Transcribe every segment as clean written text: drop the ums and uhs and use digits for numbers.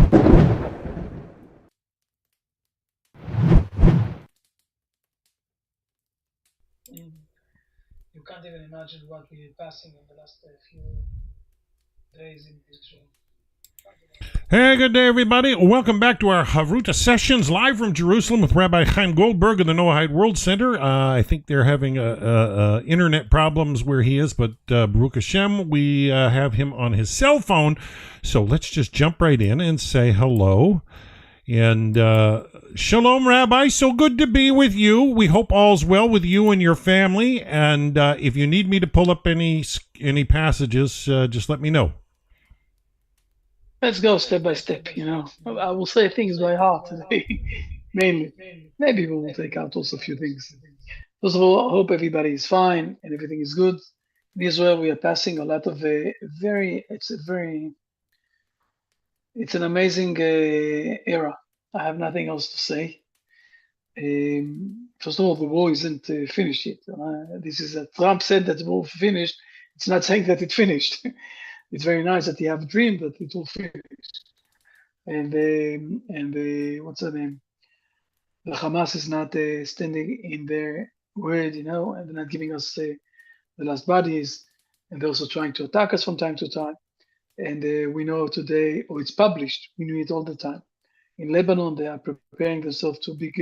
You can't even imagine what we're passing in the last few days in Israel. Hey, good day, everybody. Welcome back to our Chavruta sessions live from Jerusalem with Rabbi Chaim Goldberg of the Noahide World Center. I think they're having internet problems where he is, but Baruch Hashem, we have him on his cell phone. So let's just jump right in and say hello. And shalom, Rabbi. So good to be with you. We hope all's well with you and your family. And if you need me to pull up any passages, just let me know. Let's go step by step. I will say things by heart today, mainly. Maybe we will take out also a few things. First of all, I hope everybody is fine and everything is good. In Israel, we are passing a lot of it's an amazing era. I have nothing else to say. First of all, the war isn't finished yet. Trump said that the war finished. It's not saying that it finished. It's very nice that you have a dream that it will finish. And what's the name? The Hamas is not standing in their word, and they're not giving us the last bodies, and they're also trying to attack us from time to time. And we know today, or it's published, we knew it all the time. In Lebanon, they are preparing themselves to a big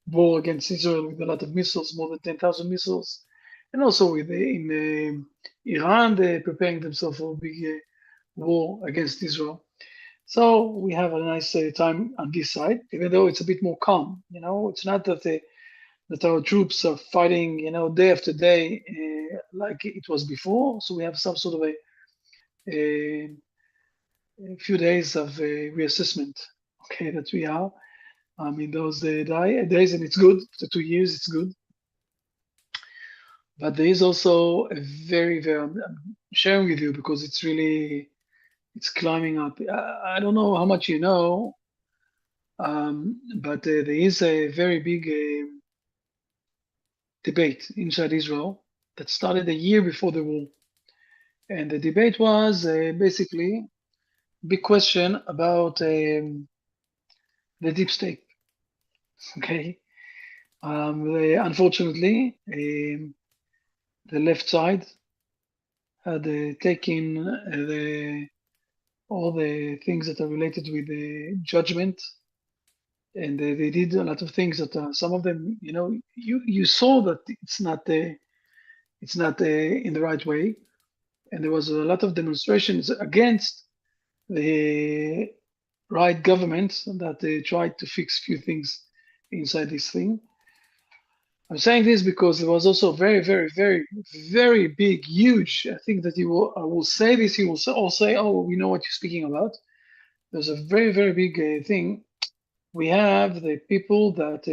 war against Israel with a lot of missiles, more than 10,000 missiles. And also in Iran, they're preparing themselves for a big war against Israel. So we have a nice time on this side, even though it's a bit more calm. It's not that our troops are fighting, day after day like it was before. So we have some sort of a few days of reassessment, that we are in those days, and it's good. After 2 years, it's good. But there is also a very, very, I'm sharing with you because it's climbing up. I don't know how much you know, but there is a very big debate inside Israel that started a year before the war. And the debate was basically big question about the deep state. Okay. Unfortunately, the left side had taken all the things that are related with the judgment, and they did a lot of things that some of them, you saw that it's not in the right way, and there was a lot of demonstrations against the right government that they tried to fix few things inside this thing. I'm saying this because there was also very, very, very, very big, huge. I think that I will say this. You will all say, "Oh, we know what you're speaking about." There's a very, very big thing. We have the people that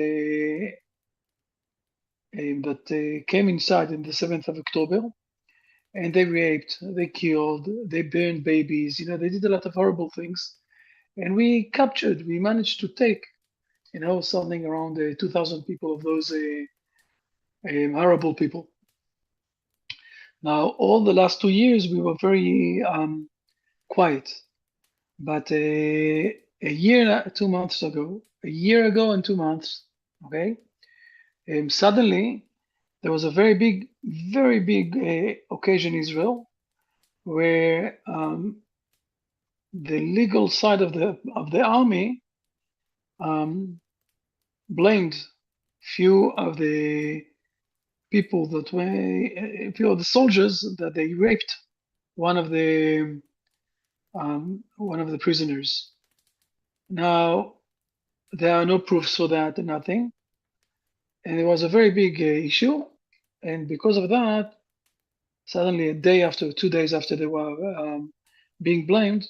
came inside in the 7th of October, and they raped, they killed, they burned babies. They did a lot of horrible things, and we managed to take, something around 2,000 people of those horrible people. Now, all the last 2 years, we were very quiet. But a year, 2 months ago, a year ago and 2 months, okay, suddenly there was a very big occasion in Israel where the legal side of the army blamed few of the people few of the soldiers that they raped one of the prisoners. Now, there are no proofs for that, nothing. And it was a very big issue. And because of that, suddenly 2 days after they were being blamed,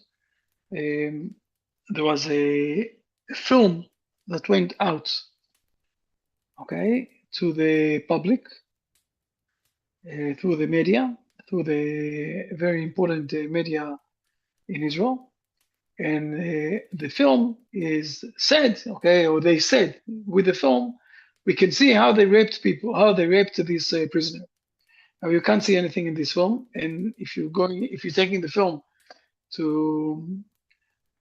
there was a film that went out, okay, to the public, through the media, through the very important media in Israel. And the film is said, okay, or they said with the film, we can see how they raped people, how they raped this prisoner. Now you can't see anything in this film, and if you're taking the film to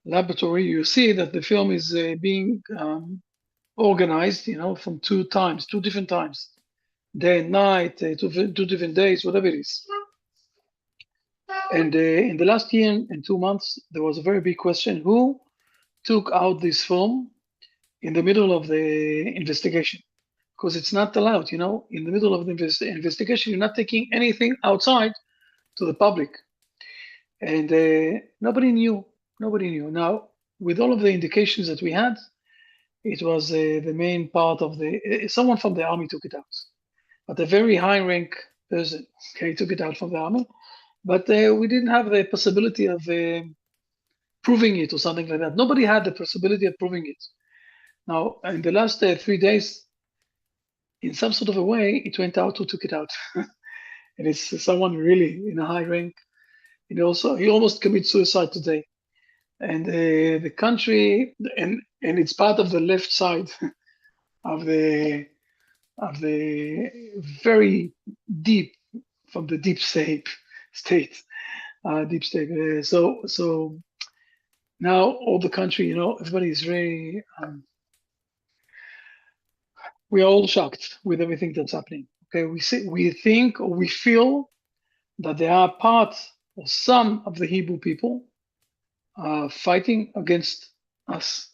laboratory, you see that the film is being organized, from two different times, day and night, two different days, whatever it is. And in the last year and 2 months, there was a very big question: who took out this film in the middle of the investigation? Because it's not allowed, in the middle of the investigation, you're not taking anything outside to the public. And nobody knew. Nobody knew. Now, with all of the indications that we had, it was the main part of someone from the army took it out, but a very high rank person, okay, took it out from the army. But we didn't have the possibility of proving it or something like that. Nobody had the possibility of proving it. Now, in the last 3 days, in some sort of a way, it went out who took it out. And it's someone really in a high rank. He almost committed suicide today. And the country, and it's part of the left side of the very deep, from the deep state, deep state. So now all the country, everybody is very. We are all shocked with everything that's happening. Okay, we think or we feel that there are parts or some of the Hebrew people fighting against us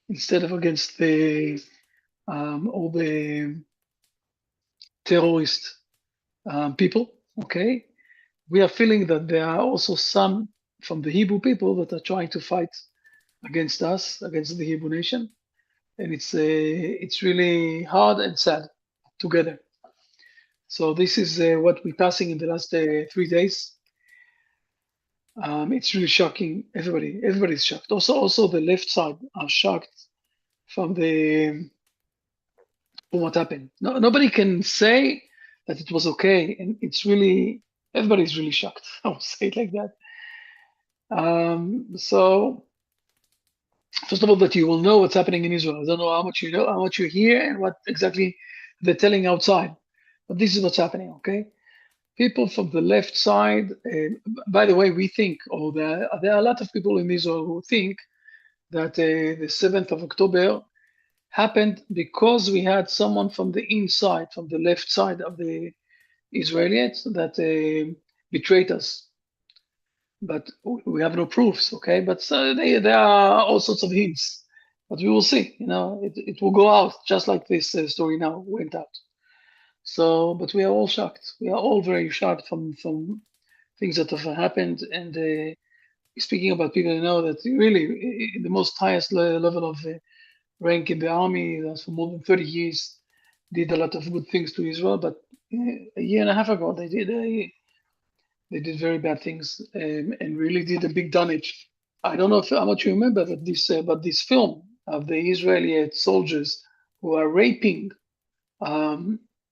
instead of against all the terrorist people. Okay, we are feeling that there are also some from the Hebrew people that are trying to fight against us, against the Hebrew nation, and it's really hard and sad together. So this is what we're passing in the last 3 days. It's really shocking. Everybody's shocked. Also the left side are shocked from what happened. Nobody can say that it was okay, and everybody's really shocked. I will say it like that. So first of all, that you will know what's happening in Israel. I don't know how much you know, how much you hear, and what exactly they're telling outside. But this is what's happening, okay? People from the left side, by the way, we think, or there are a lot of people in Israel who think that the 7th of October happened because we had someone from the inside, from the left side of the Israelis that betrayed us. But we have no proofs, okay? But there are all sorts of hints. But we will see, it will go out just like this story now went out. So, but we are all shocked. We are all very shocked from things that have happened. And speaking about people, that really in the most highest level of rank in the army, that's for more than 30 years, did a lot of good things to Israel. But a year and a half ago, they did very bad things and really did a big damage. I don't know how much you remember that this film of the Israeli soldiers who are raping.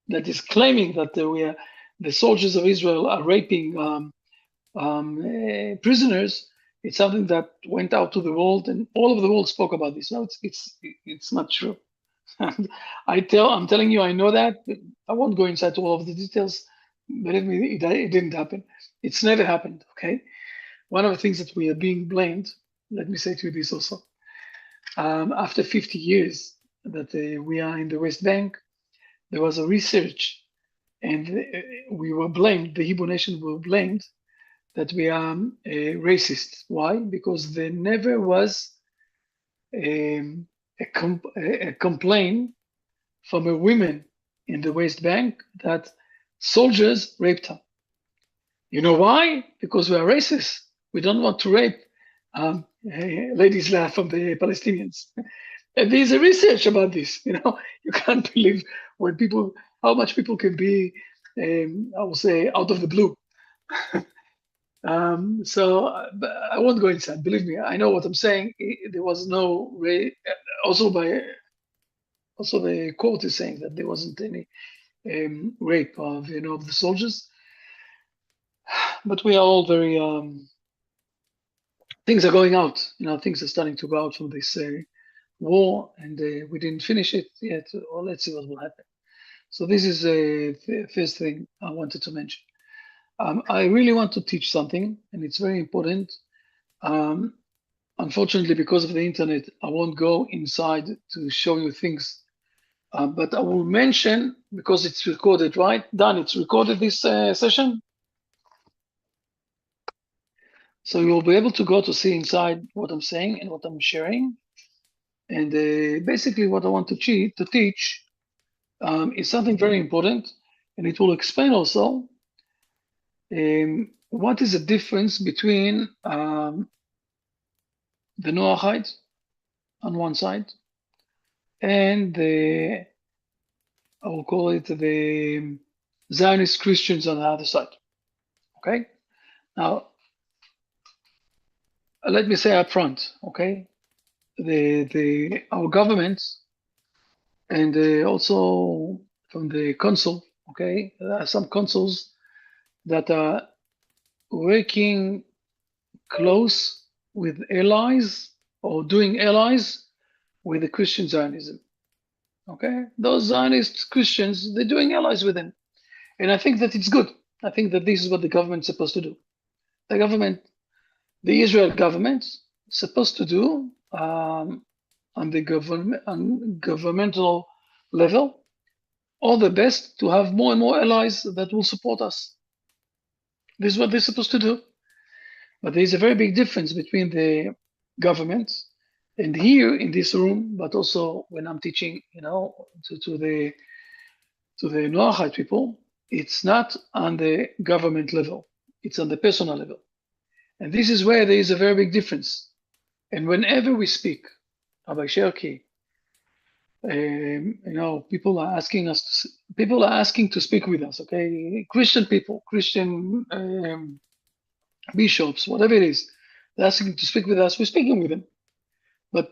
That is claiming that the soldiers of Israel are raping prisoners. It's something that went out to the world, and all of the world spoke about this. No, it's not true. I'm telling you, I know that. But I won't go inside all of the details. Believe me, it didn't happen. It's never happened. Okay. One of the things that we are being blamed. Let me say to you this also. After 50 years that we are in the West Bank, there was a research, and we were blamed, the Hebrew nation were blamed that we are racist. Why? Because there never was a complaint from a woman in the West Bank that soldiers raped her. You know why? Because we are racist. We don't want to rape ladies from the Palestinians. And there's a research about this. You can't believe how much people can be, I will say, out of the blue. So I won't go inside. Believe me, I know what I'm saying. There was no also the court is saying that there wasn't any rape of the soldiers. But we are all very things are going out. Things are starting to go out from this war, and we didn't finish it yet. Well, let's see what will happen. So this is the first thing I wanted to mention. I really want to teach something, and it's very important. unfortunately, because of the internet, I won't go inside to show you things. But I will mention, because it's recorded, right? Dan, it's recorded, this session. So you'll be able to go to see inside what I'm saying and what I'm sharing. And basically what I want to teach is something very important. And it will explain also what is the difference between the Noahide on one side and I will call it the Zionist Christians on the other side. Okay? Now, let me say up front, okay? Our government and also from the consul, okay? There are some consuls that are working close with allies or doing allies with the Christian Zionism. Okay, those Zionist Christians, they're doing allies with them, and I think that it's good. I think that this is what the government's supposed to do. The government, the Israel government, is supposed to do on the governmental level all the best to have more and more allies that will support us. This is what they're supposed to do. But there is a very big difference between the government and here in this room, but also when I'm teaching, to the Noahide people, it's not on the government level, it's on the personal level. And this is where there is a very big difference. And whenever we speak about Sherki, people are asking to speak with us, okay? Christian people, Christian bishops, whatever it is, they're asking to speak with us, we're speaking with them. But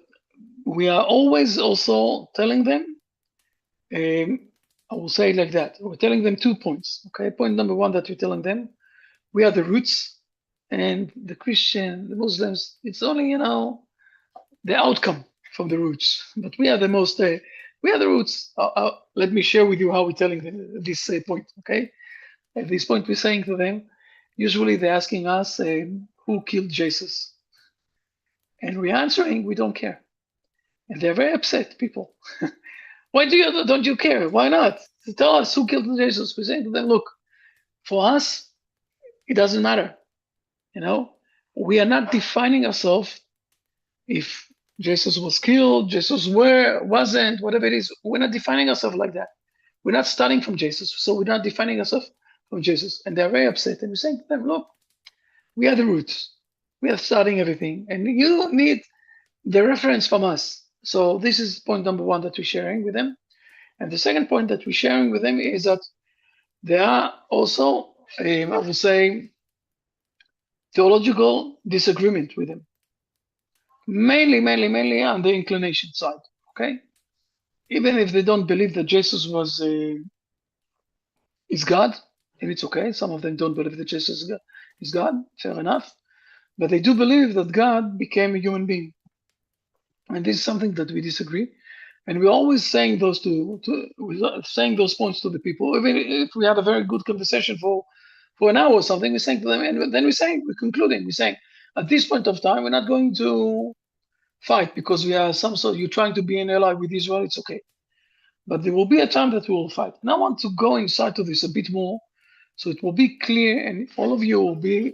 we are always also telling them, I will say it like that, we're telling them 2 points, okay? Point number one that we're telling them, we are the roots, and the Christian, the Muslims, it's only, the outcome from the roots. But we are the most, we are the roots. Let me share with you how we're telling them this point, okay? At this point, we're saying to them, usually they're asking us, who killed Jesus? And we're answering, we don't care. And they're very upset, people. Why don't you care? Why not? Tell us who killed Jesus. We're saying to them, look, for us, it doesn't matter. We are not defining ourselves if Jesus was killed, Jesus wasn't, whatever it is. We're not defining ourselves like that. We're not starting from Jesus, so we're not defining ourselves from Jesus. And they're very upset. And we're saying to them, look, we are the roots. We are starting everything. And you need the reference from us. So this is point number one that we're sharing with them. And the second point that we're sharing with them is that there are also, I would say, theological disagreement with them. Mainly on the inclination side, okay? Even if they don't believe that Jesus is God, and it's okay. Some of them don't believe that Jesus is God, fair enough. But they do believe that God became a human being. And this is something that we disagree. And we're always saying those points to the people. Even if we had a very good conversation for an hour or something, we're saying to them, and then we're concluding, we're saying, at this point of time, we're not going to fight because we are you're trying to be an ally with Israel, it's okay. But there will be a time that we will fight. And I want to go inside to this a bit more, so it will be clear and all of you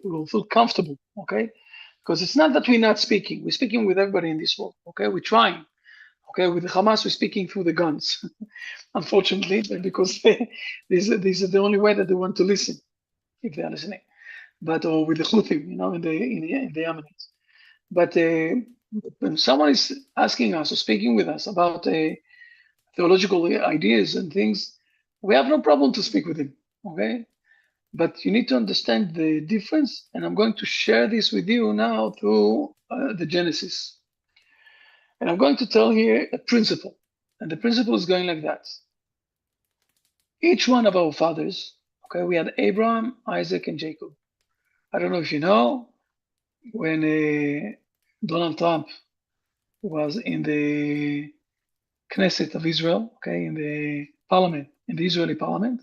will feel comfortable, okay? Because it's not that we're not speaking. We're speaking with everybody in this world, okay? We're trying. Okay, with the Hamas, we're speaking through the guns, unfortunately, because this is the only way that they want to listen, if they are listening. But or with the Houthim, in the Yemenites. But when someone is asking us or speaking with us about theological ideas and things, we have no problem to speak with him, okay? But you need to understand the difference, and I'm going to share this with you now through the Genesis. And I'm going to tell here a principle, and the principle is going like that. Each one of our fathers, okay, we had Abraham, Isaac, and Jacob. I don't know if you know, when Donald Trump was in the Knesset of Israel, okay, in the parliament, in the Israeli parliament,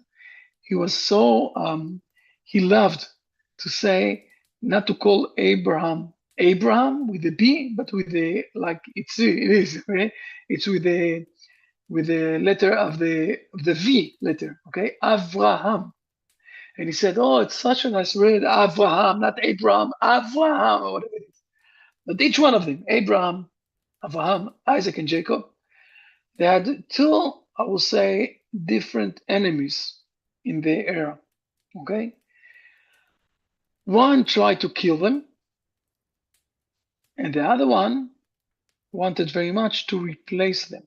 he was so, he loved to say, not to call Abraham Abraham with the B, but with the like it is, right? It's with the letter of the V letter, okay? Avraham. And he said, "Oh, it's such a nice word, Avraham, not Abraham, Avraham, or whatever it is." But each one of them, Abraham, Avraham, Isaac, and Jacob, they had two, I will say, different enemies in their era. Okay, one tried to kill them, and the other one wanted very much to replace them.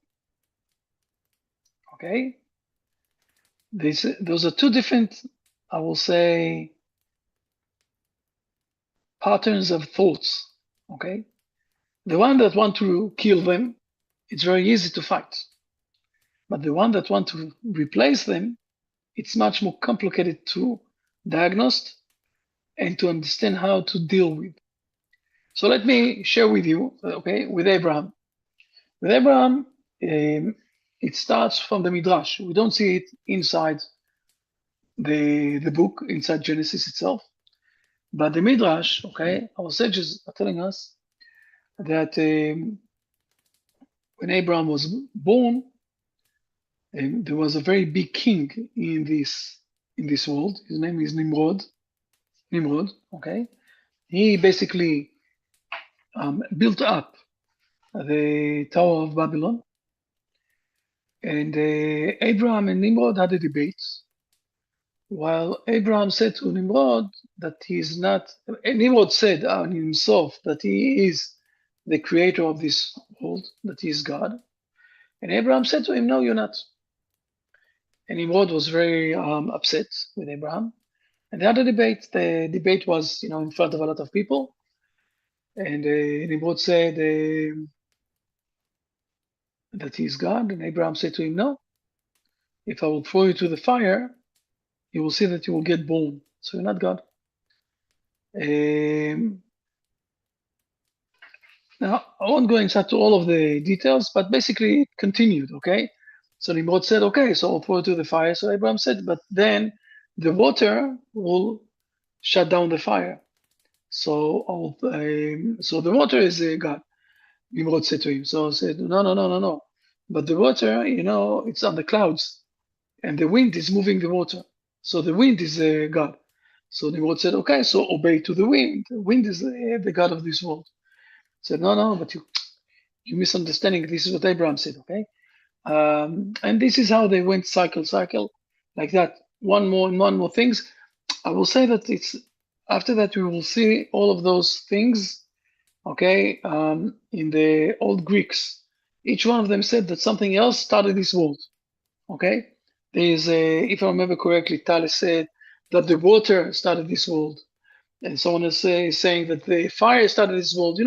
Okay, those are two different, I will say, patterns of thoughts. Okay, the one that want to kill them, it's very easy to fight, but the one that want to replace them, it's much more complicated to diagnose and to understand how to deal with. So let me share with you, okay, with Abraham. With Abraham, it starts from the Midrash. We don't see it inside the book, inside Genesis itself. But the Midrash, okay, our sages are telling us that when Abraham was born, there was a very big king in this world. His name is Nimrod. Nimrod, okay. He basically built up the Tower of Babylon. And Abraham and Nimrod had a debate. While Abraham said to Nimrod that he is not, Nimrod said on himself that he is the creator of this world, that he is God. And Abraham said to him, "No, you're not." And Nimrod was very upset with Abraham. And they had a debate. The debate was, in front of a lot of people. And Nimrod said that he is God. And Abraham said to him, "No, if I will throw you to the fire, you will see that you will get burned. So you're not God." Now, I won't go into all of the details, but basically it continued, okay? So Nimrod said, "Okay, so I'll throw you to the fire." So Abraham said, "But then the water will shut down the fire. So the water is God." Nimrod said to him. So I said, No. But the water, it's on the clouds, and the wind is moving the water. So the wind is God. So Nimrod said, "Okay, so obey to the wind. The wind is the God of this world." I said, No, but you're misunderstanding. This is what Abraham said, okay? And this is how they went cycle, like that. One more things. I will say that it's after that we will see all of those things, okay, in the old Greeks. Each one of them said that something else started this world, okay? There's if I remember correctly, Thales said that the water started this world. And someone is saying that the fire started this world.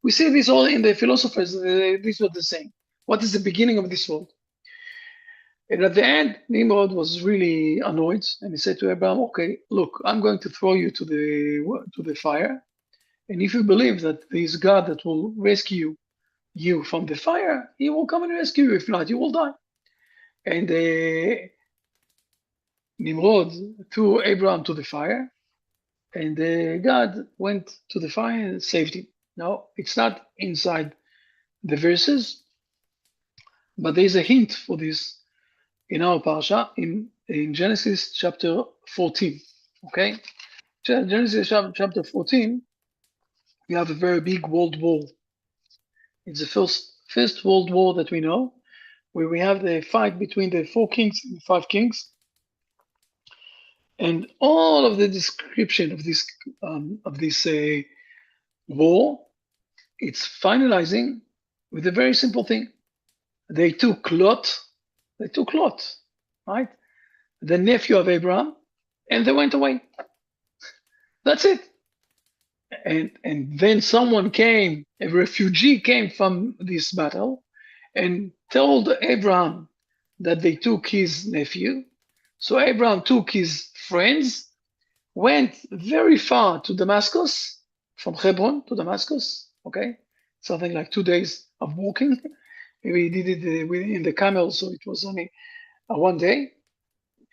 We see this all in the philosophers. This is what they're saying. What is the beginning of this world? And at the end, Nimrod was really annoyed, and he said to Abraham, "Okay, look, I'm going to throw you to the fire, and if you believe that there is God that will rescue you from the fire, He will come and rescue you. If not, you will die." And Nimrod threw Abraham to the fire, and God went to the fire and saved him. Now, it's not inside the verses, but there's a hint for this in our parsha in Genesis chapter 14. Okay? Genesis chapter 14, we have a very big world war. It's the first world war that we know, where we have the fight between the 4 kings and the 5 kings. And all of the description of this war, it's finalizing with a very simple thing. They took Lot, right? The nephew of Abraham, and they went away. That's it. And then someone came, a refugee came from this battle, and told Abraham that they took his nephew. So Abraham took his friends, went very far to Damascus, from Hebron to Damascus, okay? Something like 2 days of walking. Maybe he did it in the camel, so it was only 1 day.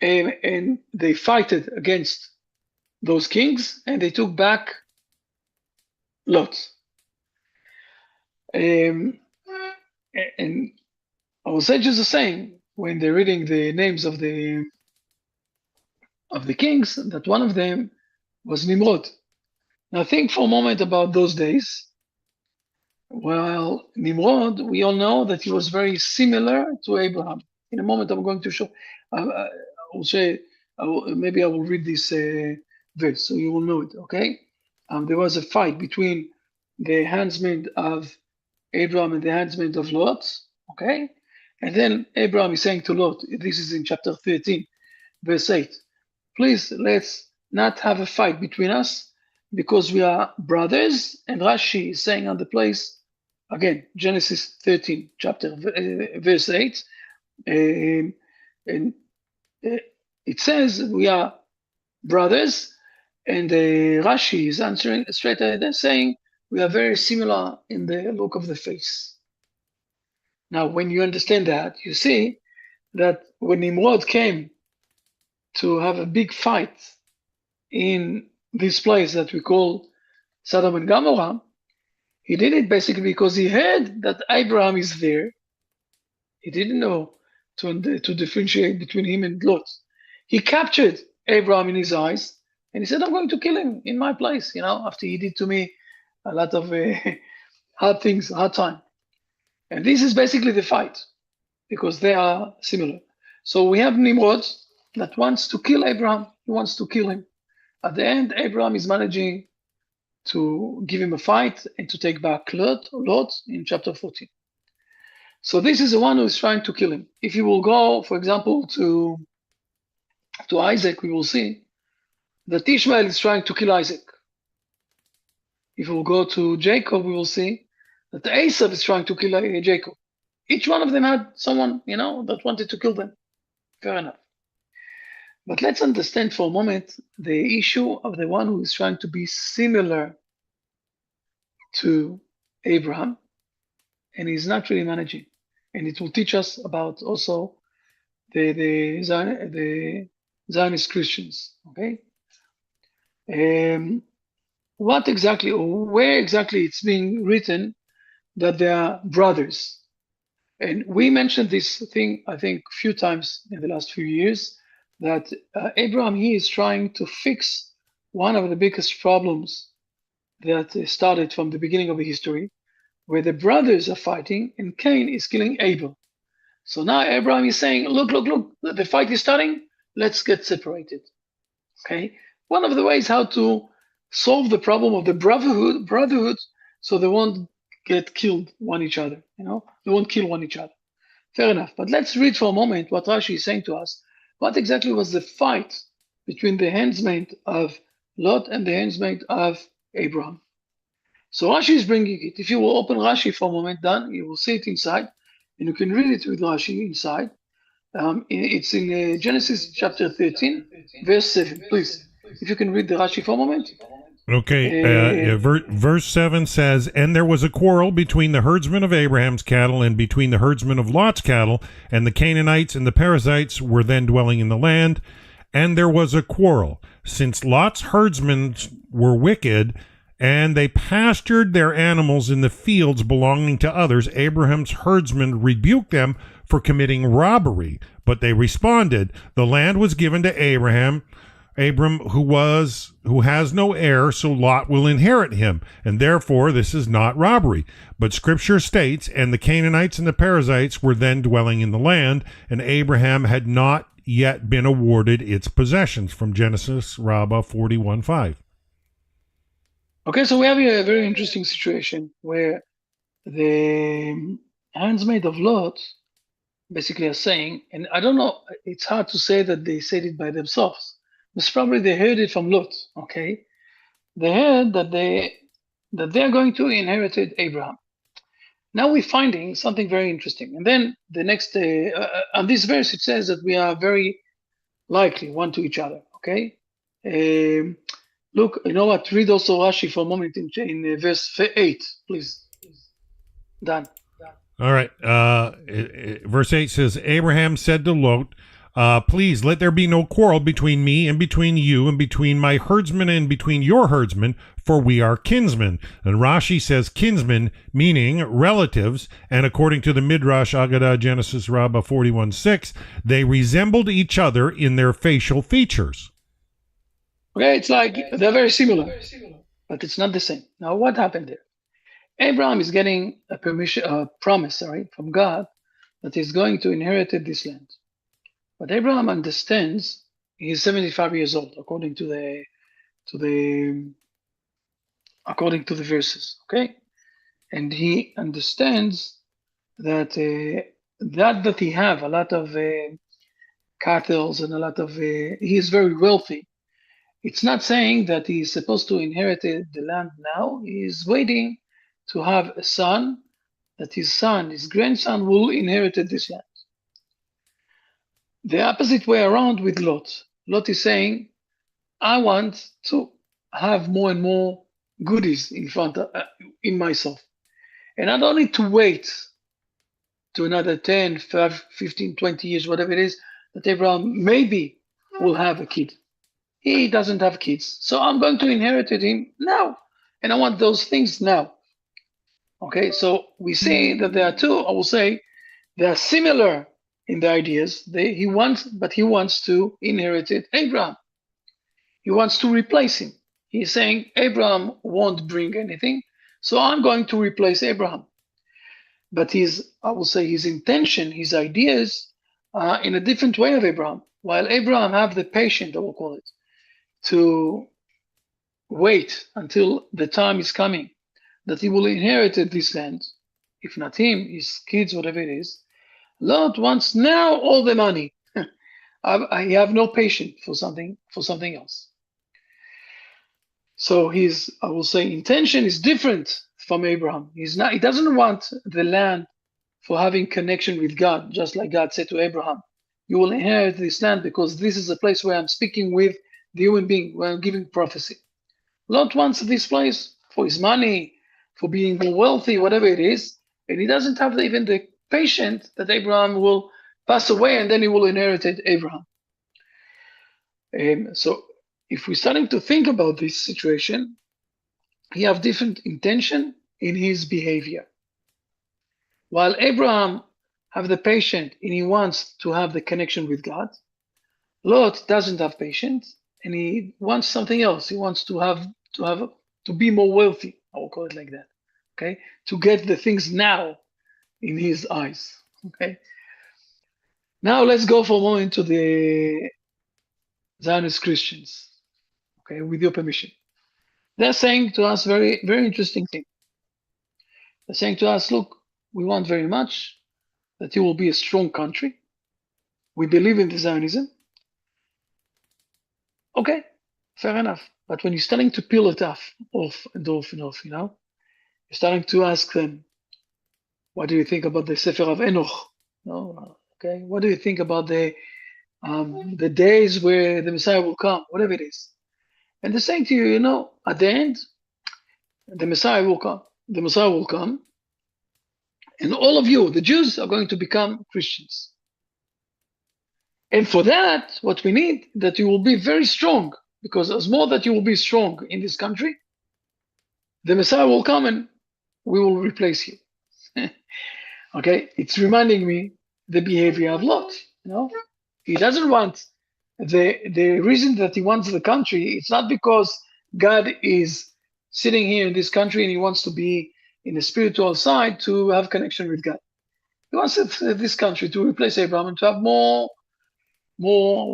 And they fighted against those kings, and they took back Lot. And our sages are saying when they're reading the names of the kings that one of them was Nimrod. Now think for a moment about those days. Well, Nimrod, we all know that he was very similar to Abraham. In a moment, I'm going to show. I will say, maybe I will read this verse so you will know it. Okay, there was a fight between the handsmen of Abraham and the handsmen of Lot. Okay, and then Abraham is saying to Lot, this is in chapter 13, verse 8. Please, let's not have a fight between us because we are brothers. And Rashi is saying on the place, again, Genesis 13, chapter verse 8, and it says we are brothers, and Rashi is answering straight ahead saying we are very similar in the look of the face. Now, when you understand that, you see that when Nimrod came to have a big fight in this place that we call Sodom and Gomorrah, he did it basically because he heard that Abraham is there. He didn't know to differentiate between him and Lot. He captured Abraham in his eyes, and he said, I'm going to kill him in my place, after he did to me a lot of hard things, hard time. And this is basically the fight, because they are similar. So we have Nimrod that wants to kill Abraham. He wants to kill him. At the end, Abraham is managing to give him a fight and to take back Lot in chapter 14. So this is the one who is trying to kill him. If you will go, for example, to Isaac, we will see that Ishmael is trying to kill Isaac. If we will go to Jacob, we will see that Esau is trying to kill Jacob. Each one of them had someone, that wanted to kill them. Fair enough. But let's understand for a moment the issue of the one who is trying to be similar to Abraham, and he's not really managing. And it will teach us about also the Zionist Christians. Okay, what exactly, or where exactly it's being written that they are brothers? And we mentioned this thing, I think, a few times in the last few years, that Abraham, he is trying to fix one of the biggest problems that started from the beginning of the history, where the brothers are fighting and Cain is killing Abel. So now Abraham is saying, look, the fight is starting, let's get separated. Okay, one of the ways how to solve the problem of the brotherhood, so they won't get killed one each other, they won't kill one each other. Fair enough, but let's read for a moment what Rashi is saying to us. What exactly was the fight between the handsmaid of Lot and the handsmaid of Abraham? So Rashi is bringing it. If you will open Rashi for a moment, Dan, you will see it inside, and you can read it with Rashi inside. It's in Genesis chapter 13, verse 7. Please, if you can read the Rashi for a moment. Okay, verse 7 says, And there was a quarrel between the herdsmen of Abraham's cattle and between the herdsmen of Lot's cattle, and the Canaanites and the Perizzites were then dwelling in the land. And there was a quarrel, since Lot's herdsmen were wicked, and they pastured their animals in the fields belonging to others. Abraham's herdsmen rebuked them for committing robbery, but they responded, The land was given to Abram, who has no heir, so Lot will inherit him, and therefore this is not robbery. But Scripture states, and the Canaanites and the Perizzites were then dwelling in the land, and Abraham had not yet been awarded its possessions, from Genesis, Rabbah 41:5. Okay, so we have a very interesting situation where the handsmaid of Lot basically are saying, and I don't know, it's hard to say that they said it by themselves. Most probably they heard it from Lot, okay? They heard that they are going to inherit Abraham. Now we're finding something very interesting. And then the next, on this verse, it says that we are very likely one to each other, okay? Look, you know what? Read also Rashi for a moment in verse 8, please. Done. All right. Verse 8 says, Abraham said to Lot, Please let there be no quarrel between me and between you and between my herdsmen and between your herdsmen, for we are kinsmen. And Rashi says kinsmen, meaning relatives, and according to the Midrash Agadah Genesis Rabbah 41:6, they resembled each other in their facial features. Okay, it's like they're very similar, but it's not the same. Now, what happened there? Abraham is getting a promise, from God that he's going to inherit this land. But Abraham understands he's 75 years old, according to the verses. Okay, and he understands that that he have a lot of cattle and a lot of he is very wealthy. It's not saying that he's supposed to inherit the land now. He is waiting to have a son, that his grandson, will inherit this land. The opposite way around with Lot. Lot is saying, I want to have more and more goodies in myself. And I don't need to wait to another 10, 15, 20 years, whatever it is, that Abraham maybe will have a kid. He doesn't have kids, so I'm going to inherit him now. And I want those things now. Okay, so we see that there are two, I will say, they are similar in the ideas. He wants to inherit Abraham. He wants to replace him. He's saying Abraham won't bring anything, so I'm going to replace Abraham. But his intention, his ideas are in a different way of Abraham. While Abraham have the patience, I will call it, to wait until the time is coming that he will inherit this land, if not him, his kids, whatever it is. Lot wants now all the money. I have no patience for something else. So his, I will say, intention is different from Abraham. He doesn't want the land for having connection with God, just like God said to Abraham, you will inherit this land because this is a place where I'm speaking with the human being, where I'm giving prophecy. Lot wants this place for his money, for being more wealthy, whatever it is, and he doesn't have even the patience that Abraham will pass away and then he will inherit Abraham. So if we're starting to think about this situation, he have different intention in his behavior. While Abraham have the patience and he wants to have the connection with God, Lot doesn't have patience and he wants something else. He wants to be more wealthy. I will call it like that. Okay, to get the things now in his eyes. Okay. Now let's go for a moment to the Zionist Christians. Okay, with your permission. They're saying to us very, very interesting thing. They're saying to us, look, we want very much that you will be a strong country. We believe in the Zionism. Okay, fair enough. But when you're starting to peel it off, you're starting to ask them, what do you think about the Sefer of Enoch? No, okay. What do you think about the days where the Messiah will come? Whatever it is, and they're saying to you, at the end, the Messiah will come. The Messiah will come, and all of you, the Jews, are going to become Christians. And for that, what we need that you will be very strong, because as more that you will be strong in this country, the Messiah will come and we will replace you. Okay, it's reminding me the behavior of Lot. He doesn't want the reason that he wants the country. It's not because God is sitting here in this country and he wants to be in the spiritual side to have connection with God. He wants this country to replace Abraham and to have more,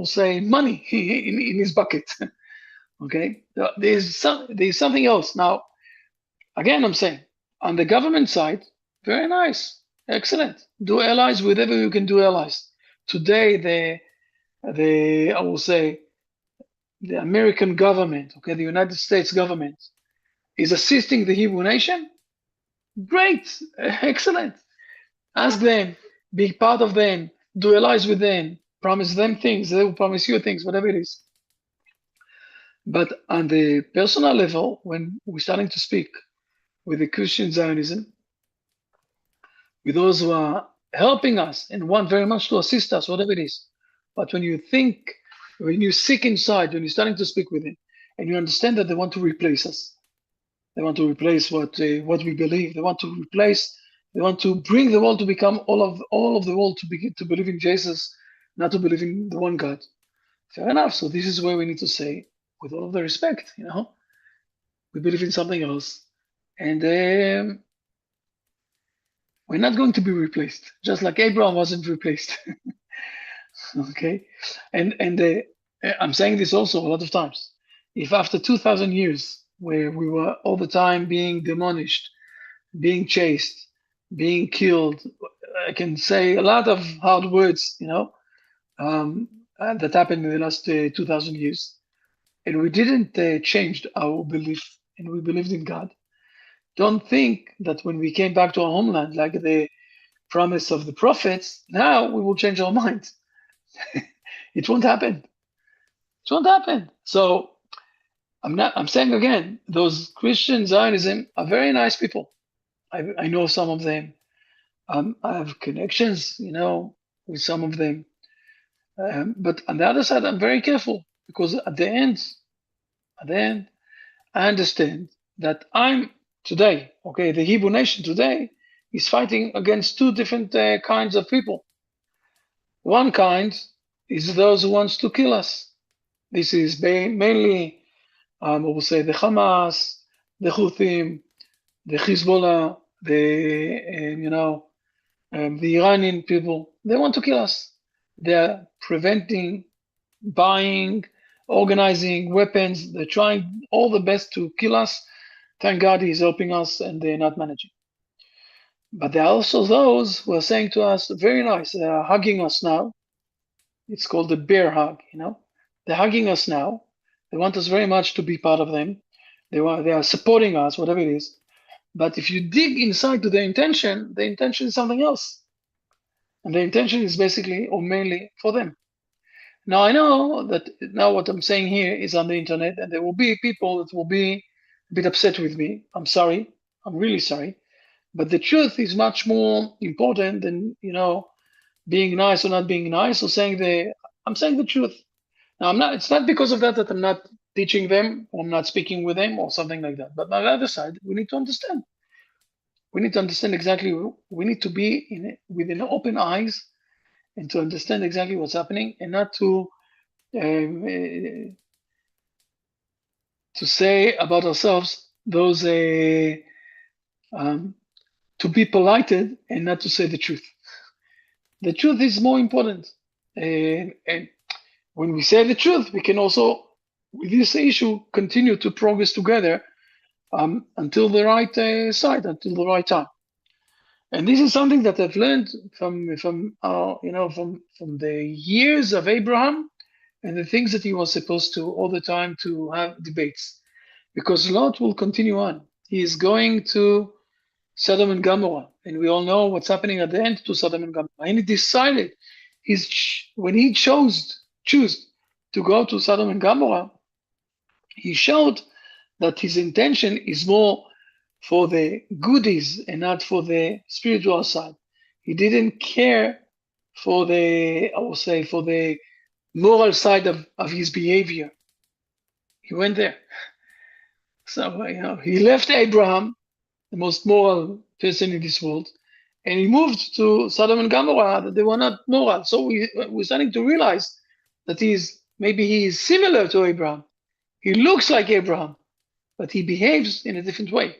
say, money in his bucket. Okay, there's something else. Now, again, I'm saying on the government side, very nice. Excellent. Do allies with whoever you can do allies. Today, I will say, the American government, okay, the United States government, is assisting the Hebrew nation. Great, excellent. Ask them, be part of them, do allies with them, promise them things, they will promise you things, whatever it is. But on the personal level, when we're starting to speak with the Christian Zionism, with those who are helping us and want very much to assist us, whatever it is, But when you think, when you seek inside, when you're starting to speak with him, and you understand that they want to replace us, they want to replace what we believe. They want to replace. They want to bring the world to become all of the world to begin to believe in Jesus, not to believe in the one God. Fair enough. So this is where we need to say, with all of the respect, we believe in something else, and we're not going to be replaced, just like Abraham wasn't replaced. Okay, and I'm saying this also a lot of times. If after 2,000 years, where we were all the time being demolished, being chased, being killed, I can say a lot of hard words, that happened in the last 2,000 years, and we didn't change our belief, and we believed in God. Don't think that when we came back to our homeland, like the promise of the prophets, now we will change our minds. It won't happen. It won't happen. So I'm saying again, those Christian Zionism are very nice people. I know some of them. I have connections, with some of them. But on the other side, I'm very careful because at the end, I understand that I'm today, okay, the Hebrew nation today is fighting against two different kinds of people. One kind is those who wants to kill us. This is mainly, we will say, the Hamas, the Houthim, the Hezbollah, the Iranian people. They want to kill us. They're preventing buying, organizing weapons. They're trying all the best to kill us. Thank God he's helping us and they're not managing. But there are also those who are saying to us, very nice, they are hugging us now. It's called the bear hug, They're hugging us now. They want us very much to be part of them. They are supporting us, whatever it is. But if you dig inside to the intention is something else. And the intention is basically or mainly for them. Now, I know that now what I'm saying here is on the internet, and there will be people that will be a bit upset with me. I'm sorry. I'm really sorry. But the truth is much more important than, being nice or not being nice or I'm saying the truth. Now, it's not because of that I'm not teaching them or I'm not speaking with them or something like that. But on the other side, we need to understand. We need to understand exactly, we need to be within open eyes and to understand exactly what's happening and not to say about ourselves those to be polited and not to say the truth. The truth is more important. And when we say the truth, we can also, with this issue, continue to progress together until the right side, until the right time. And this is something that I've learned from the years of Abraham and the things that he was supposed to all the time to have debates, because Lot will continue on. He is going to Sodom and Gomorrah, and we all know what's happening at the end to Sodom and Gomorrah. And he decided, when he chose to go to Sodom and Gomorrah, he showed that his intention is more for the goodies and not for the spiritual side. He didn't care for the moral side of his behavior. He went there. So, he left Abraham, the most moral person in this world, and he moved to Sodom and Gomorrah, that they were not moral. So we're starting to realize that maybe he is similar to Abraham. He looks like Abraham, but he behaves in a different way.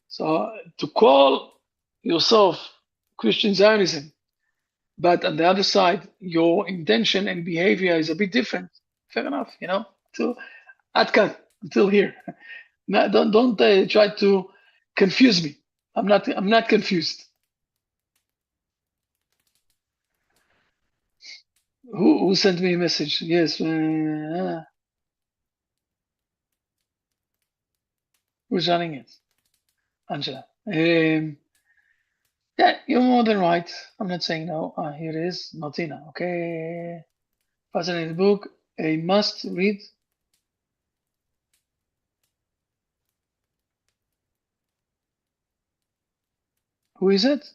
So to call yourself Christian Zionism, but on the other side, your intention and behavior is a bit different. Fair enough, until here. Now, don't try to confuse me. I'm not confused. Who sent me a message? Yes. Who's running it? Angela. Yeah, you're more than right. I'm not saying no. Here it is. Martina. Okay. Fascinating book. A must read. Who is it?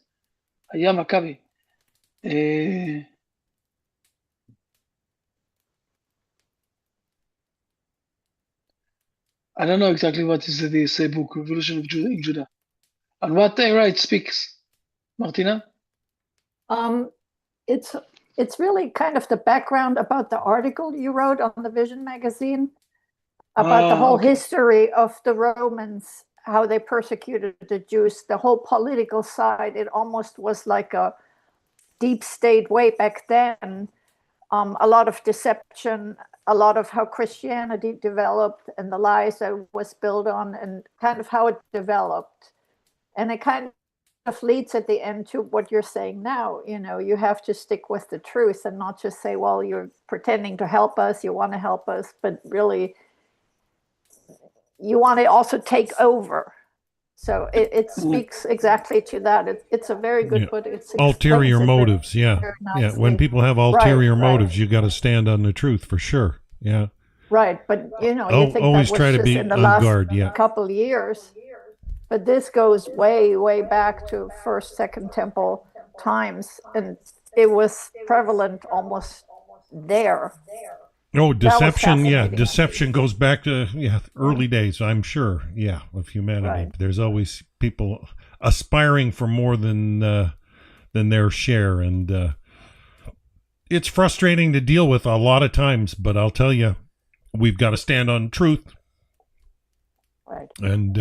Aya Maccabi. I don't know exactly what is this book, Revolution of Judah in Judah. On what era it speaks, Martina? It's really kind of the background about the article you wrote on the Vision magazine about the whole history of the Romans, how they persecuted the Jews, the whole political side. It almost was like a deep state way back then. A lot of deception, a lot of how Christianity developed and the lies that it was built on, and kind of how it developed. And it kind of leads at the end to what you're saying now. You have to stick with the truth and not just say, well, you're pretending to help us, you want to help us, but really you want to also take over. So it speaks exactly to that. It's a very good book. It's ulterior motives. Yeah. When people have ulterior motives, you got to stand on the truth for sure. Yeah. Right. But you think always that was try to just be in the on last guard. Yeah. couple years. But this goes way, way back to First, Second Temple times, and it was prevalent almost there. Oh, deception! Yeah, deception goes back to early days. I'm sure. Yeah, of humanity. Right. There's always people aspiring for more than their share, and it's frustrating to deal with a lot of times. But I'll tell you, we've got to stand on truth. Right. And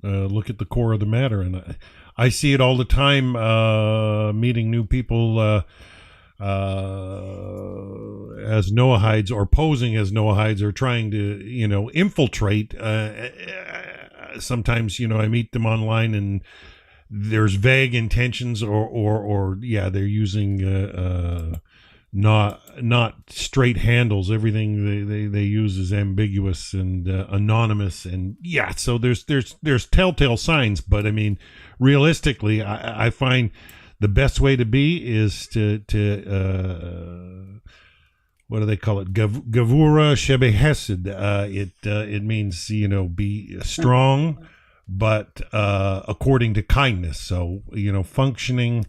look at the core of the matter, and I see it all the time. Meeting new people. As Noahides or posing as Noahides or trying to, infiltrate. Sometimes, I meet them online and there's vague intentions or they're using not straight handles. Everything they use is ambiguous and anonymous, and so there's telltale signs. But I mean, realistically, I find the best way to be is to what do they call it? Gavura shebe hesed. It means be strong, but according to kindness. So functioning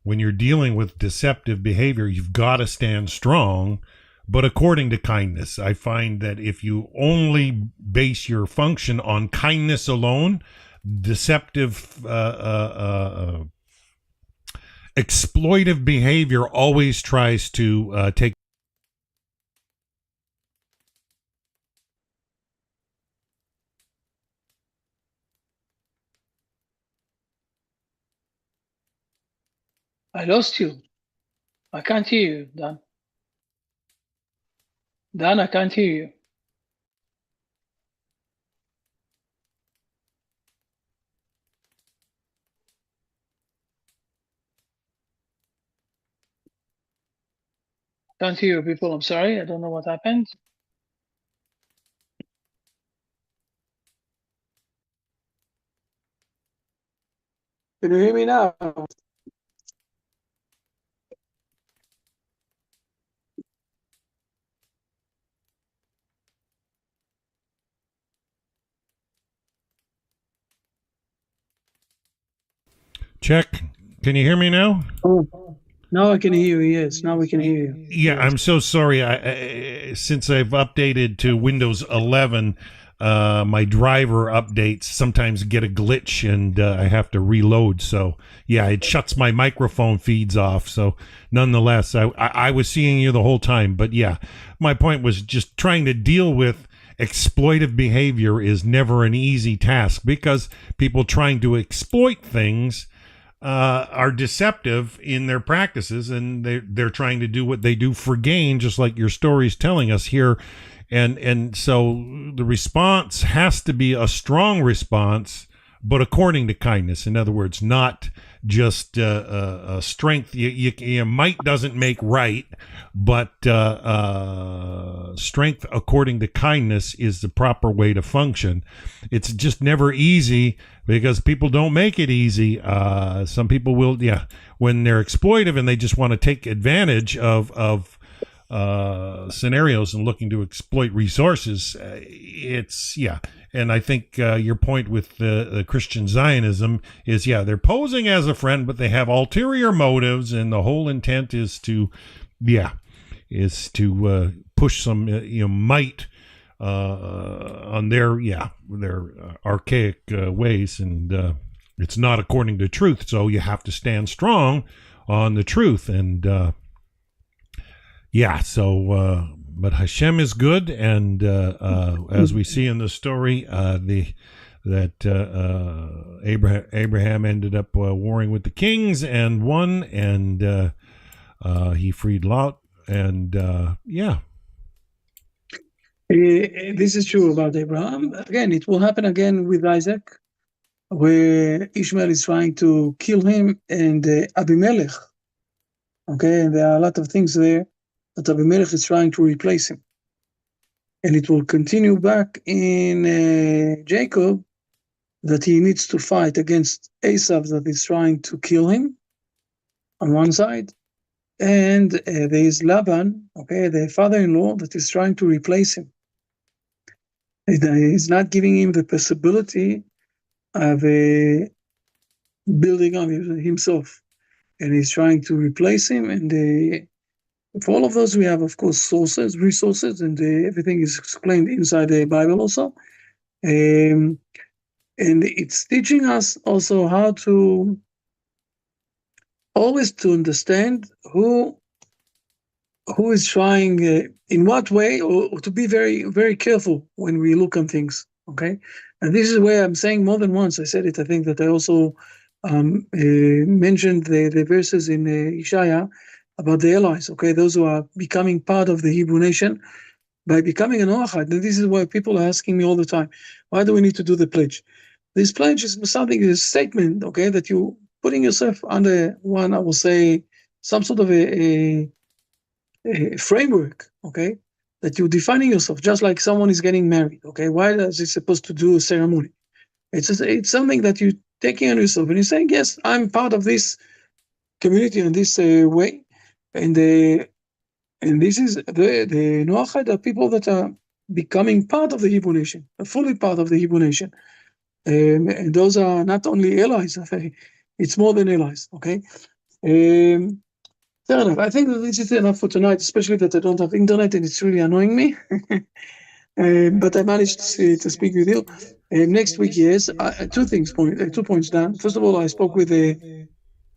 when you're dealing with deceptive behavior, you've got to stand strong, but according to kindness. I find that if you only base your function on kindness alone, deceptive exploitive behavior always tries to take. I lost you. I can't hear you, Dan. Dan, I can't hear you. Can't hear you, people. I'm sorry. I don't know what happened. Can you hear me now? Check. Can you hear me now? Oh. Now I can hear you. Yes, now we can hear you. Yeah, I'm so sorry. Since I've updated to Windows 11, my driver updates sometimes get a glitch and I have to reload. So, it shuts my microphone feeds off. So, nonetheless, I was seeing you the whole time. But, my point was just trying to deal with exploitive behavior is never an easy task because people trying to exploit things are deceptive in their practices, and they're trying to do what they do for gain, just like your story's telling us here. And so the response has to be a strong response, but according to kindness. In other words, not just strength. Might doesn't make right, but strength according to kindness is the proper way to function. It's just never easy because people don't make it easy. Some people will, when they're exploitive and they just want to take advantage of scenarios and looking to exploit resources. And I think your point with the Christian Zionism is, they're posing as a friend, but they have ulterior motives, and the whole intent is to push some might on their archaic ways, and it's not according to truth. So you have to stand strong on the truth, and but Hashem is good, and as we see in the story, Abraham ended up warring with the kings and won, and he freed Lot, and this is true about Abraham. Again, it will happen again with Isaac, where Ishmael is trying to kill him, and Abimelech. Okay, and there are a lot of things there that Abimelech is trying to replace him. And it will continue back in Jacob, that he needs to fight against Esau that is trying to kill him on one side, and there is Laban, okay, the father-in-law, that is trying to replace him. He's not giving him the possibility of building up himself, and he's trying to replace him. And for all of those, we have, of course, resources, and everything is explained inside the Bible also. And it's teaching us also how to always to understand who is trying, in what way, or to be very, very careful when we look on things, okay? And this is where I'm saying more than once, I said it, I think that I also mentioned the verses in Isaiah about the allies, okay? Those who are becoming part of the Hebrew nation by becoming a Noahide. And this is why people are asking me all the time, why do we need to do the pledge? This pledge is something, is a statement, okay, that you putting yourself under one, I will say, some sort of a framework, okay, that you're defining yourself, just like someone is getting married, okay? Why is it supposed to do a ceremony? It's something that you're taking on yourself, and you're saying, yes, I'm part of this community in this way, and this is the Noahide are people that are becoming part of the Hebrew nation, fully part of the Hebrew nation, and those are not only allies, it's more than allies, okay? Fair enough. I think that this is enough for tonight, especially that I don't have internet and it's really annoying me. But I managed to speak with you. Next week, yes, 2 points done. First of all, I spoke with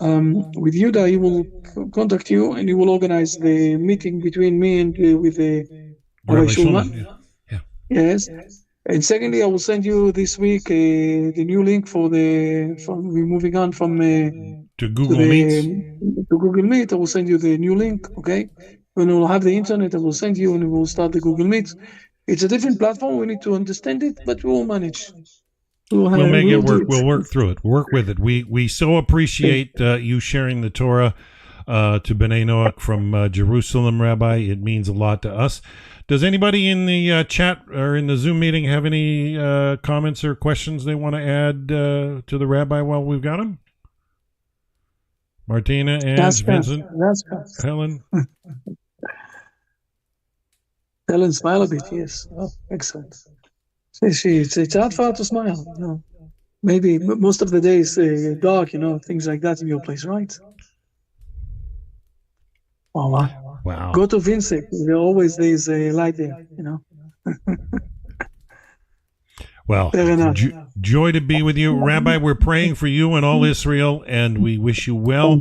Yuda. He will contact you and he will organize the meeting between me and with Rabbi Shulman. Yeah. Yes. And secondly, I will send you this week the new link for we're moving on from to Google Meet. To Google Meet. I will send you the new link. Okay, when we'll have the internet, I will send you, and we will start the Google Meet. It's a different platform. We need to understand it, but we will manage. We'll make it work. We'll work through it. Work with it. We so appreciate you sharing the Torah to Bnei Noach from Jerusalem, Rabbi. It means a lot to us. Does anybody in the chat or in the Zoom meeting have any comments or questions they want to add to the Rabbi while we've got him? Martina, Anne, Vincent, Helen. Helen, smile a bit. Yes, oh, excellent. It's hard for her to smile. You know, maybe most of the day is dark. Things like that in your place, right? Oh, wow. Go to Vincent. There is a light there. Well, joy to be with you. Rabbi, we're praying for you and all Israel, and we wish you well.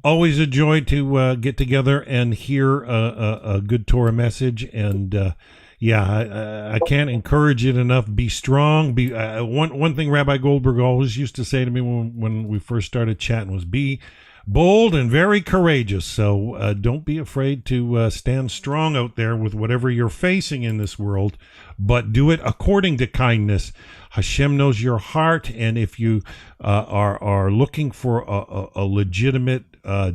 Always a joy to get together and hear a good Torah message. And, I can't encourage it enough. Be strong. One thing Rabbi Goldberg always used to say to me when we first started chatting was, be bold and very courageous. So don't be afraid to stand strong out there with whatever you're facing in this world, but do it according to kindness. Hashem knows your heart, and if you are looking for a legitimate,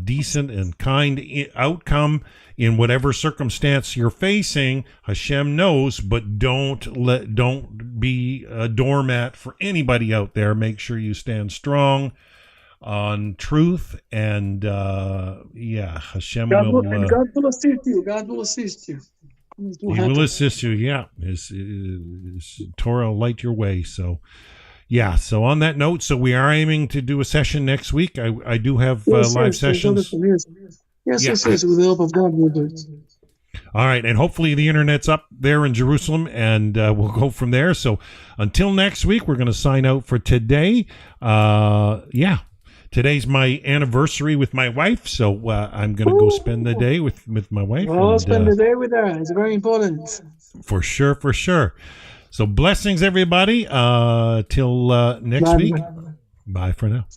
decent, and kind outcome in whatever circumstance you're facing, Hashem knows. But don't be a doormat for anybody out there. Make sure you stand strong on truth, and Hashem will. God will assist you. God will assist you. He will assist you. Yeah, his Torah will light your way. So, So on that note, so we are aiming to do a session next week. I do have live sessions. Yes. With the help of God, we'll do it. All right, and hopefully the internet's up there in Jerusalem, and we'll go from there. So until next week, we're going to sign out for today. Today's my anniversary with my wife, so I'm going to go spend the day with my wife. Well, spend the day with her. It's very important. For sure, for sure. So blessings, everybody. Till next week. Bye for now.